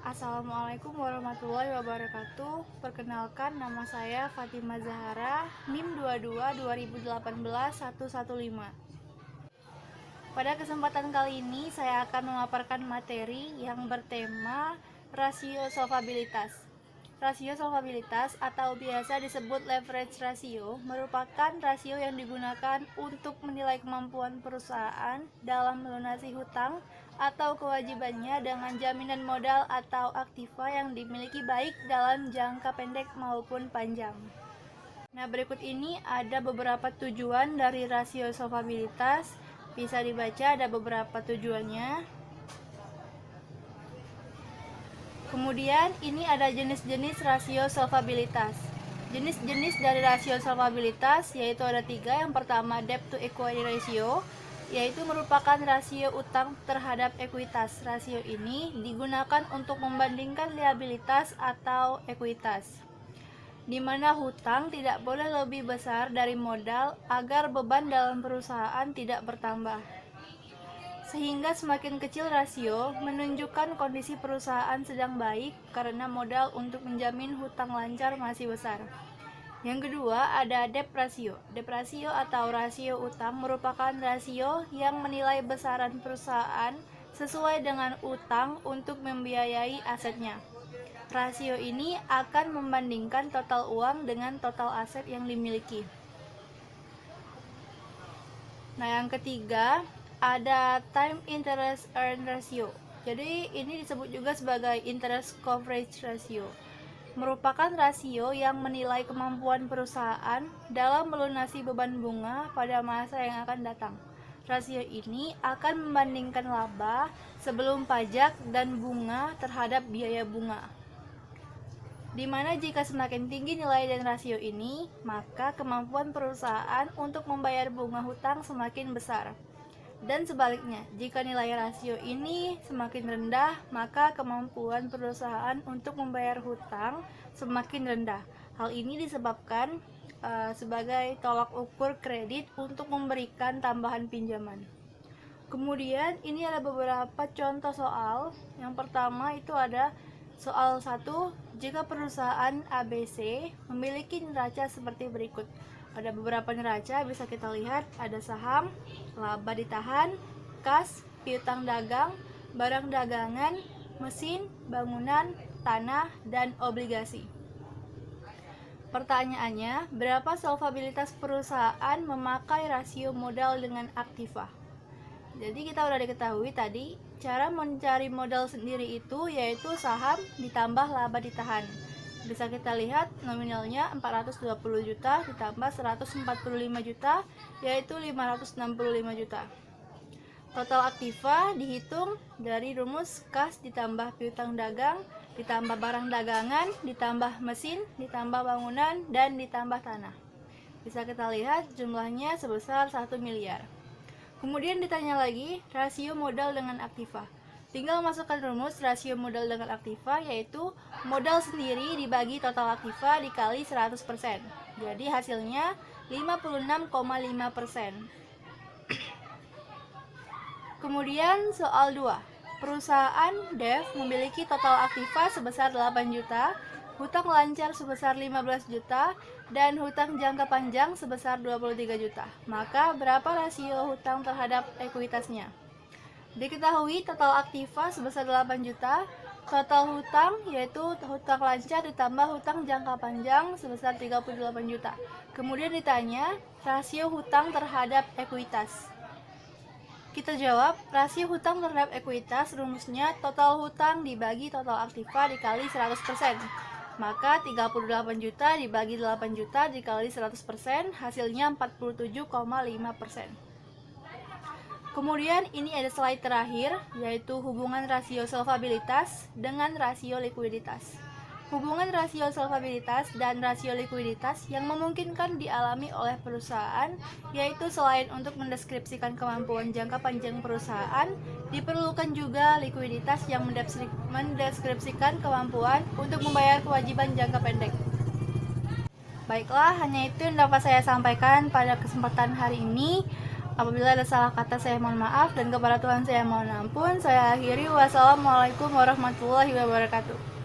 Assalamualaikum warahmatullahi wabarakatuh. Perkenalkan, nama saya Fatima Zahara, NIM 22 2018 115. Pada kesempatan kali ini saya akan memaparkan materi yang bertema rasio solvabilitas. Rasio solvabilitas atau biasa disebut leverage ratio merupakan rasio yang digunakan untuk menilai kemampuan perusahaan dalam melunasi hutang atau kewajibannya dengan jaminan modal atau aktiva yang dimiliki baik dalam jangka pendek maupun panjang. Nah, berikut ini ada beberapa tujuan dari rasio solvabilitas. Bisa dibaca, ada beberapa tujuannya. Kemudian ini ada jenis-jenis rasio solvabilitas. Jenis-jenis dari rasio solvabilitas yaitu ada 3. Yang pertama, debt to equity ratio, yaitu merupakan rasio utang terhadap ekuitas. Rasio ini digunakan untuk membandingkan liabilitas atau ekuitas, di mana hutang tidak boleh lebih besar dari modal agar beban dalam perusahaan tidak bertambah. Sehingga semakin kecil rasio menunjukkan kondisi perusahaan sedang baik karena modal untuk menjamin hutang lancar masih besar. Yang kedua, ada debt ratio. Debt ratio atau rasio utang merupakan rasio yang menilai besaran perusahaan sesuai dengan utang untuk membiayai asetnya. Rasio ini akan membandingkan total uang dengan total aset yang dimiliki. Nah, yang ketiga, ada time interest earn ratio. Jadi ini disebut juga sebagai interest coverage ratio. Merupakan rasio yang menilai kemampuan perusahaan dalam melunasi beban bunga pada masa yang akan datang. Rasio ini akan membandingkan laba sebelum pajak dan bunga terhadap biaya bunga. Dimana jika semakin tinggi nilai dan rasio ini, maka kemampuan perusahaan untuk membayar bunga hutang semakin besar. Dan sebaliknya, jika nilai rasio ini semakin rendah, maka kemampuan perusahaan untuk membayar hutang semakin rendah. Hal ini disebabkan sebagai tolak ukur kredit untuk memberikan tambahan pinjaman. Kemudian ini ada beberapa contoh soal. Yang pertama itu ada soal 1, jika perusahaan ABC memiliki neraca seperti berikut. Ada beberapa neraca, bisa kita lihat, ada saham, laba ditahan, kas, piutang dagang, barang dagangan, mesin, bangunan, tanah, dan obligasi. Pertanyaannya, berapa solvabilitas perusahaan memakai rasio modal dengan aktiva? Jadi kita udah diketahui tadi, cara mencari modal sendiri itu yaitu saham ditambah laba ditahan. Bisa kita lihat nominalnya 420 juta ditambah 145 juta, yaitu 565 juta. Total aktiva dihitung dari rumus kas ditambah piutang dagang ditambah barang dagangan ditambah mesin ditambah bangunan dan ditambah tanah. Bisa kita lihat jumlahnya sebesar 1 miliar. Kemudian ditanya lagi rasio modal dengan aktiva. Tinggal masukkan rumus rasio modal dengan aktiva, yaitu modal sendiri dibagi total aktiva dikali 100%. Jadi hasilnya 56,5%. Kemudian soal 2. Perusahaan DEF memiliki total aktiva sebesar 8 juta, hutang lancar sebesar 15 juta, dan hutang jangka panjang sebesar 23 juta. Maka berapa rasio hutang terhadap ekuitasnya? Diketahui total aktiva sebesar 8 juta, total hutang yaitu hutang lancar ditambah hutang jangka panjang sebesar 38 juta. Kemudian ditanya rasio hutang terhadap ekuitas. Kita jawab, rasio hutang terhadap ekuitas rumusnya total hutang dibagi total aktiva dikali 100%. Maka 38 juta dibagi 8 juta dikali 100%, hasilnya 47,5%. Kemudian ini ada slide terakhir, yaitu hubungan rasio solvabilitas dengan rasio likuiditas. Hubungan rasio solvabilitas dan rasio likuiditas yang memungkinkan dialami oleh perusahaan, yaitu selain untuk mendeskripsikan kemampuan jangka panjang perusahaan, diperlukan juga likuiditas yang mendeskripsikan kemampuan untuk membayar kewajiban jangka pendek. Baiklah, hanya itu yang dapat saya sampaikan pada kesempatan hari ini. Apabila ada salah kata saya mohon maaf, dan kepada Tuhan saya mohon ampun. Saya akhiri, wassalamualaikum warahmatullahi wabarakatuh.